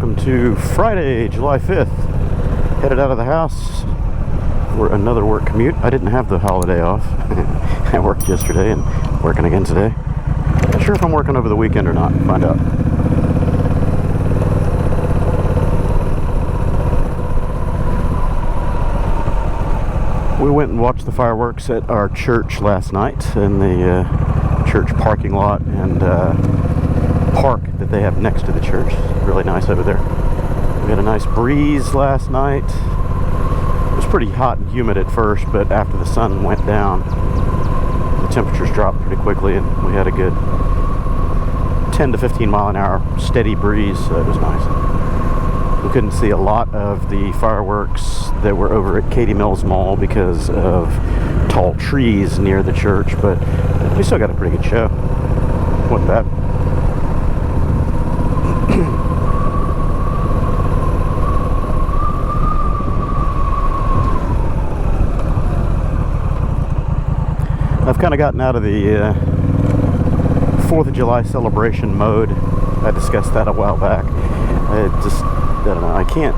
welcome to Friday, July 5th. Headed out of the house for another work commute. I didn't have the holiday off. I worked yesterday and working again today. Not sure if I'm working over the weekend or not. Find out. We went and watched the fireworks at our church last night in the church parking lot and park that they have next to the church. Really nice over there. We had a nice breeze last night. It was pretty hot and humid at first, but after the sun went down, the temperatures dropped pretty quickly and we had a good 10 to 15 mile an hour steady breeze, so it was nice. We couldn't see a lot of the fireworks that were over at Katy Mills Mall because of tall trees near the church, but we still got a pretty good show. Wasn't bad. I've kind of gotten out of the 4th of July celebration mode. I discussed that a while back. I don't know, I can't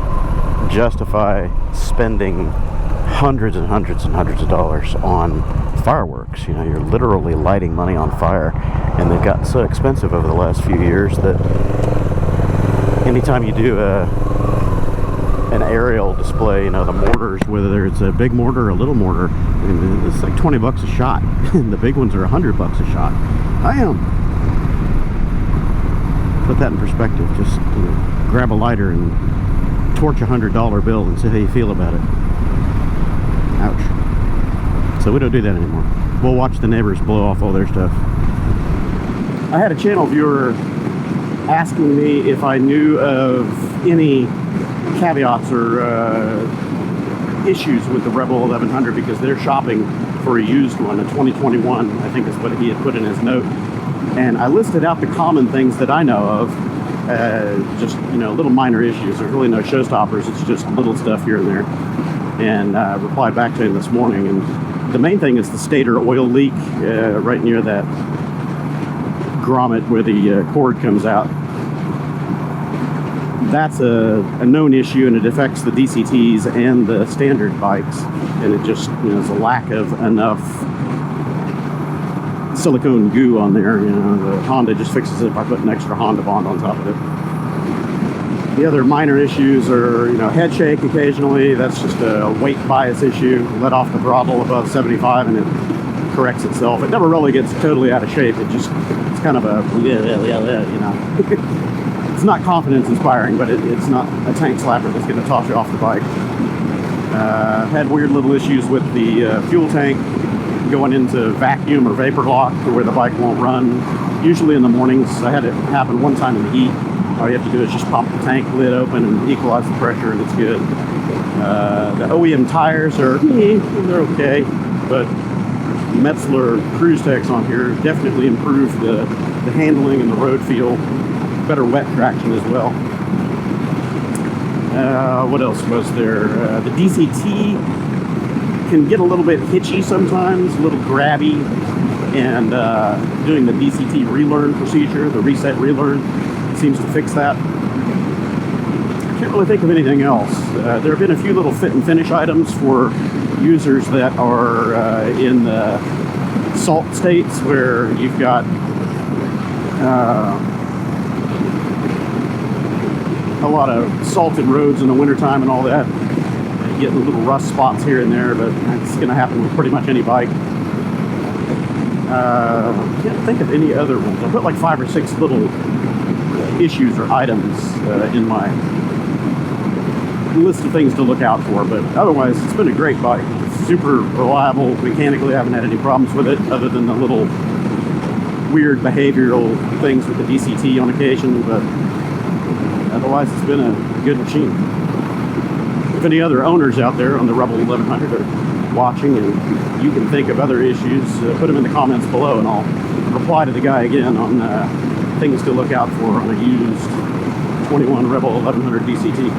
justify spending hundreds and hundreds and hundreds of dollars on fireworks. You know, you're literally lighting money on fire, and they've gotten so expensive over the last few years that anytime you do an aerial display, you know, the mortars, whether it's a big mortar or a little mortar, it's like 20 bucks a shot. And the big ones are 100 bucks a shot. Put that in perspective. Just, you know, grab a lighter and torch $100 bill and see how you feel about it. Ouch. So we don't do that anymore. We'll watch the neighbors blow off all their stuff. I had a channel viewer asking me if I knew of any caveats or issues with the Rebel 1100 because they're shopping for a used one, a 2021, I think is what he had put in his note. And I listed out the common things that I know of, just, you know, little minor issues. There's really no showstoppers, it's just little stuff here and there. And replied back to him this morning. And the main thing is the stator oil leak right near that grommet where the cord comes out. That's a known issue, and it affects the DCTs and the standard bikes. And it just, you know, there's a lack of enough silicone goo on there. You know, the Honda just fixes it by putting extra Honda Bond on top of it. The other minor issues are, you know, head shake occasionally. That's just a weight bias issue. Let off the throttle above 75 and it corrects itself. It never really gets totally out of shape. It's kind of a, you know. It's not confidence inspiring, but it's not a tank slapper that's going to toss you off the bike. Had weird little issues with the fuel tank going into vacuum or vapor lock to where the bike won't run. Usually in the mornings. I had it happen one time in the heat. All you have to do is just pop the tank lid open and equalize the pressure, and it's good. The OEM tires are, they're okay, but Metzeler CruiseTecs on here definitely improved the handling and the road feel. Better wet traction as well. What else was there? The DCT can get a little bit hitchy sometimes, a little grabby, and doing the DCT relearn procedure, the reset relearn, seems to fix that. I can't really think of anything else. There have been a few little fit and finish items for users that are in the salt states where you've got a lot of salted roads in the wintertime and all that. Getting little rust spots here and there, but it's going to happen with pretty much any bike. I can't think of any other ones. I put like 5 or 6 little issues or items in my list of things to look out for, but otherwise it's been a great bike. It's super reliable. Mechanically I haven't had any problems with it other than the little weird behavioral things with the DCT on occasion, but otherwise it's been a good machine. If any other owners out there on the Rebel 1100 are watching and you can think of other issues, put them in the comments below and I'll reply to the guy again on things to look out for on a used 21 Rebel 1100 DCT.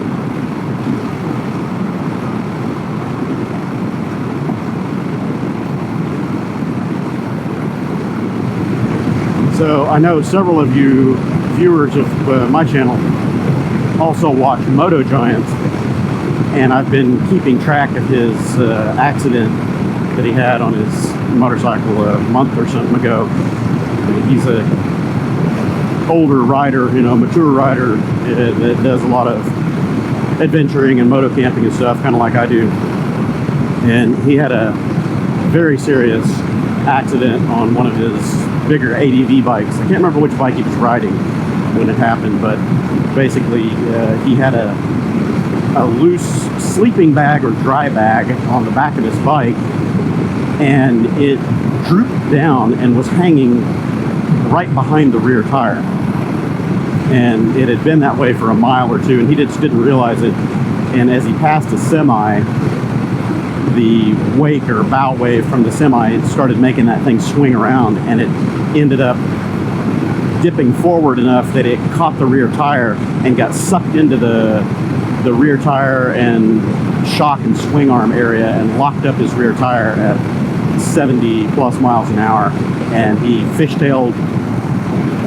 So I know several of you viewers of my channel also watch MotoGiant, and I've been keeping track of his accident that he had on his motorcycle a month or something ago. He's a older rider, you know, mature rider that does a lot of adventuring and moto camping and stuff, kind of like I do. And he had a very serious accident on one of his bigger ADV bikes. I can't remember which bike he was riding when it happened, but basically he had a loose sleeping bag or dry bag on the back of his bike, and it drooped down and was hanging right behind the rear tire. And it had been that way for a mile or two, and he just didn't realize it. And as he passed a semi, the wake or bow wave from the semi started making that thing swing around, and it ended up dipping forward enough that it caught the rear tire and got sucked into the rear tire and shock and swing arm area and locked up his rear tire at 70 plus miles an hour. And he fishtailed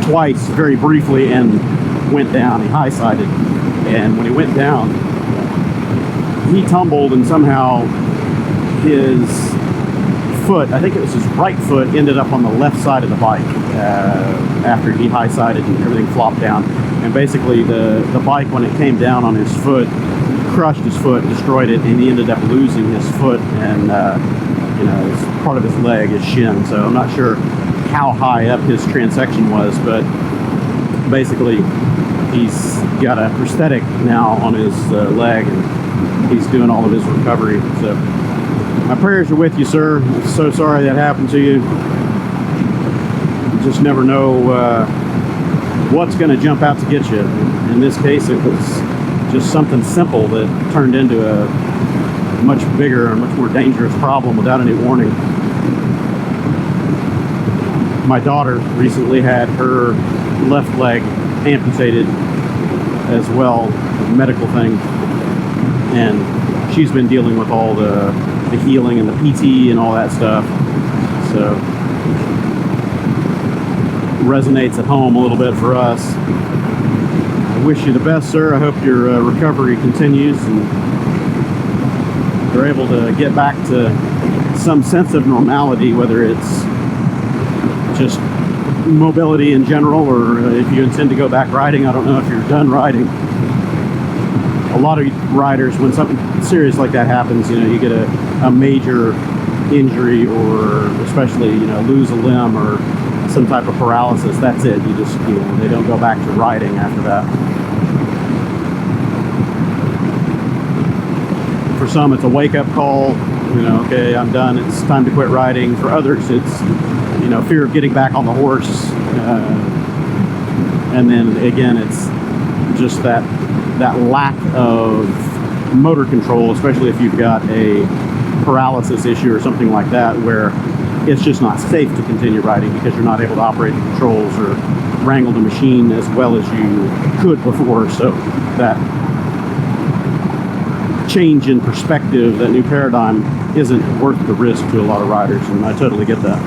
twice very briefly and went down. He high-sided, and when he went down, he tumbled, and somehow his foot, I think it was his right foot, ended up on the left side of the bike after he high-sided and everything flopped down. And basically the bike, when it came down on his foot, crushed his foot, destroyed it, and he ended up losing his foot and you know, part of his leg, his shin. So I'm not sure how high up his transection was, but basically he's got a prosthetic now on his leg, and he's doing all of his recovery. So my prayers are with you, sir. I'm so sorry that happened to you. You just never know what's going to jump out to get you. In this case, it was just something simple that turned into a much bigger and much more dangerous problem without any warning. My daughter recently had her left leg amputated as well, a medical thing, and she's been dealing with all the healing and the PT and all that stuff. So resonates at home a little bit for us. I wish you the best, sir. I hope your recovery continues and you're able to get back to some sense of normality, whether it's just mobility in general, or if you intend to go back riding. I don't know if you're done riding. A lot of riders, when something serious like that happens, you know, you get a major injury, or especially, you know, lose a limb or some type of paralysis, that's it. You just, you know, they don't go back to riding after that. For some, it's a wake-up call. You know, okay, I'm done, it's time to quit riding. For others, it's, you know, fear of getting back on the horse. And then again, it's just that lack of motor control, especially if you've got a paralysis issue or something like that, where it's just not safe to continue riding because you're not able to operate the controls or wrangle the machine as well as you could before. So that change in perspective, that new paradigm, isn't worth the risk to a lot of riders, and I totally get that.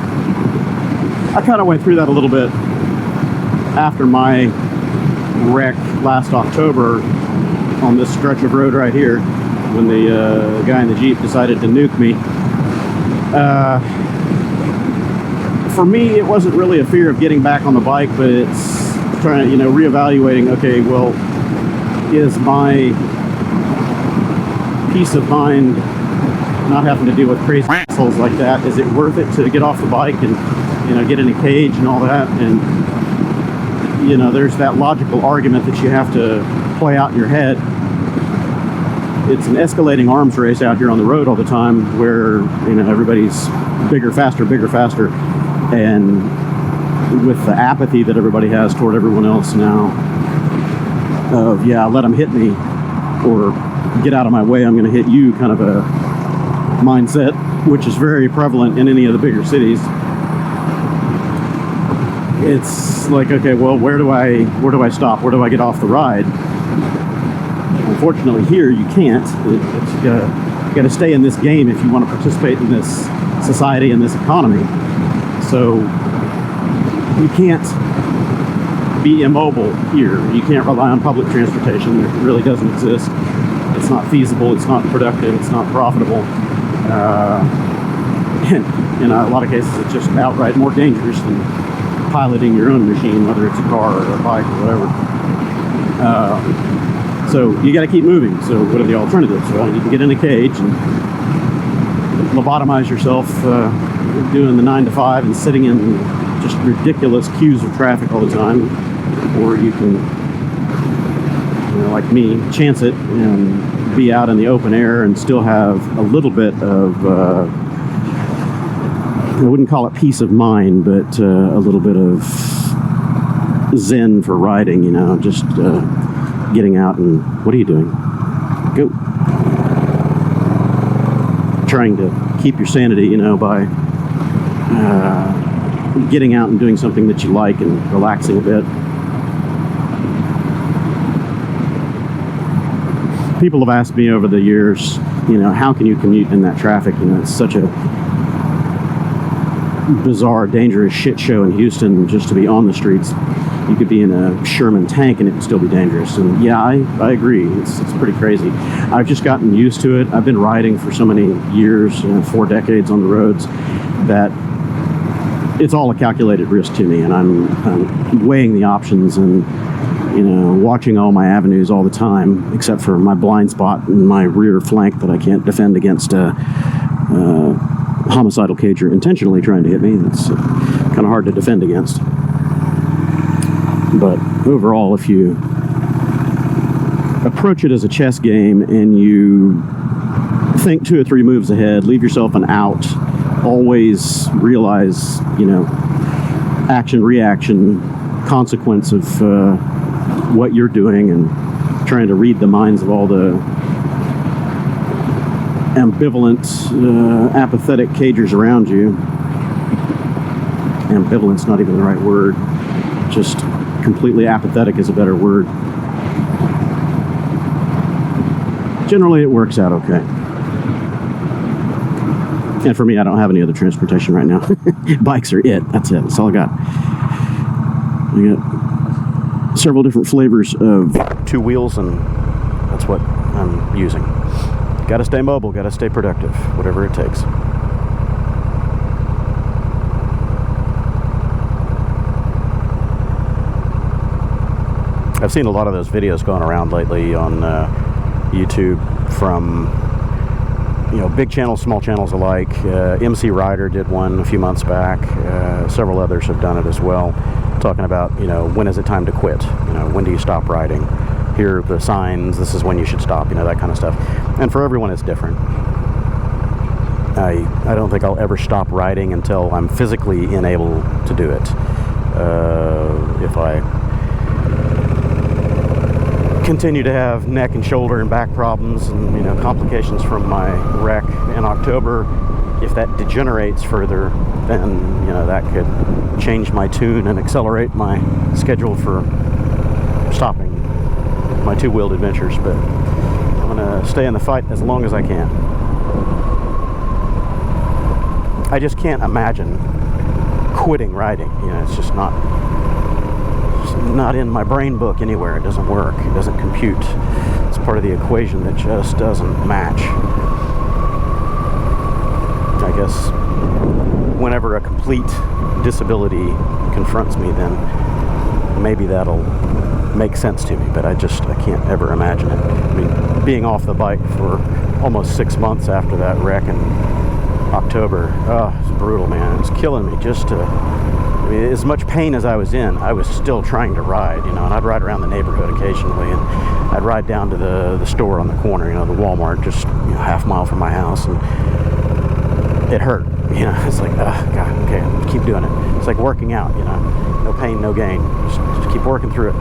I kind of went through that a little bit after my wreck last October on this stretch of road right here, when the guy in the Jeep decided to nuke me. For me, it wasn't really a fear of getting back on the bike, but it's trying to, you know, reevaluating, okay, well, is my peace of mind not having to deal with crazy assholes like that, is it worth it to get off the bike and, you know, get in a cage and all that? And, you know, there's that logical argument that you have to play out in your head. It's an escalating arms race out here on the road all the time, where, you know, everybody's bigger, faster, and with the apathy that everybody has toward everyone else now, of, yeah, let them hit me, or get out of my way, I'm going to hit you, kind of a mindset, which is very prevalent in any of the bigger cities. It's like, okay, well, where do I stop? Where do I get off the ride? Unfortunately, here you can't. You got to stay in this game if you want to participate in this society and this economy. So you can't be immobile here. You can't rely on public transportation. It really doesn't exist. It's not feasible. It's not productive. It's not profitable. And in a lot of cases, it's just outright more dangerous than piloting your own machine, whether it's a car or a bike or whatever. So you got to keep moving. So what are the alternatives? Well, you can get in a cage and lobotomize yourself doing the 9 to 5 and sitting in just ridiculous queues of traffic all the time, or you can, like me, chance it and be out in the open air and still have a little bit of I wouldn't call it peace of mind, but a little bit of zen for riding, just getting out and, what are you doing? Go. Trying to keep your sanity, by getting out and doing something that you like and relaxing a bit. People have asked me over the years, how can you commute in that traffic? It's such a bizarre, dangerous shit show in Houston just to be on the streets. You could be in a Sherman tank and it would still be dangerous. And yeah, I agree. It's pretty crazy. I've just gotten used to it. I've been riding for so many years, 4 decades on the roads, that it's all a calculated risk to me. And I'm weighing the options and, watching all my avenues all the time, except for my blind spot and my rear flank that I can't defend against a homicidal cager intentionally trying to hit me. That's kind of hard to defend against. But overall, if you approach it as a chess game and you think 2 or 3 moves ahead, leave yourself an out, always realize, action, reaction, consequence of what you're doing, and trying to read the minds of all the ambivalent, apathetic cagers around you. Ambivalent's not even the right word. Just completely apathetic is a better word. Generally, it works out okay. And for me, I don't have any other transportation right now. Bikes are it. That's it. That's all I got. I got several different flavors of 2 wheels, and that's what I'm using. Got to stay mobile. Got to stay productive. Whatever it takes. I've seen a lot of those videos going around lately on YouTube from big channels, small channels alike. MC Rider did one a few months back. Several others have done it as well, talking about when is it time to quit? When do you stop riding? Here are the signs. This is when you should stop. That kind of stuff. And for everyone, it's different. I don't think I'll ever stop riding until I'm physically unable to do it. If I continue to have neck and shoulder and back problems and complications from my wreck in October, if that degenerates further, then that could change my tune and accelerate my schedule for stopping my 2-wheeled adventures. But I'm gonna stay in the fight as long as I can. I just can't imagine quitting riding. It's just not in my brain book anywhere. It doesn't work. It doesn't compute. It's part of the equation that just doesn't match. I guess whenever a complete disability confronts me, then maybe that'll make sense to me, but I can't ever imagine it. I mean, being off the bike for almost 6 months after that wreck in October, it's brutal, man. It was killing me just to... as much pain as I was in, I was still trying to ride, and I'd ride around the neighborhood occasionally, and I'd ride down to the store on the corner, the Walmart, just half mile from my house, and it hurt, it's like, oh God, okay, keep doing it. It's like working out, no pain, no gain, just keep working through it.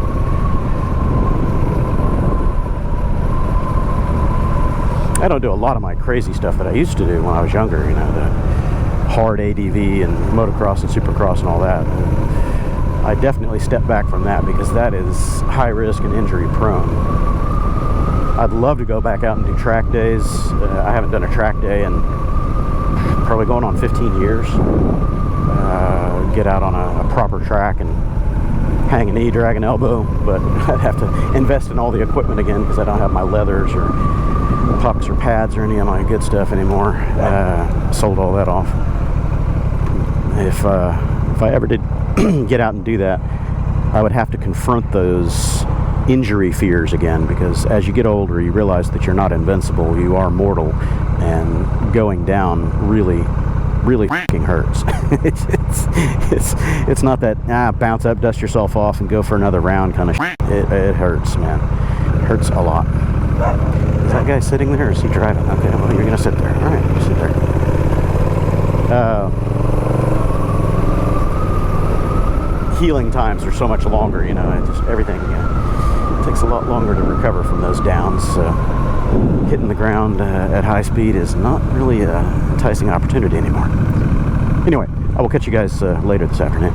I don't do a lot of my crazy stuff that I used to do when I was younger, the hard ADV and motocross and supercross and all that. I definitely stepped back from that because that is high risk and injury prone. I'd love to go back out and do track days. I haven't done a track day in probably going on 15 years. Get out on a proper track and hang a knee, drag an elbow, but I'd have to invest in all the equipment again because I don't have my leathers or pucks or pads or any of my good stuff anymore. Sold all that off. If I ever did get out and do that, I would have to confront those injury fears again, because as you get older you realize that you're not invincible, you are mortal, and going down really fucking hurts. it's not that bounce up, dust yourself off and go for another round kind of shit. It hurts, man. It hurts a lot. Is that guy sitting there or is he driving? Okay, well, you're gonna sit there. All right, you sit there. Healing times are so much longer, you know. Just everything takes a lot longer to recover from those downs. So hitting the ground at high speed is not really an enticing opportunity anymore. Anyway, I will catch you guys later this afternoon.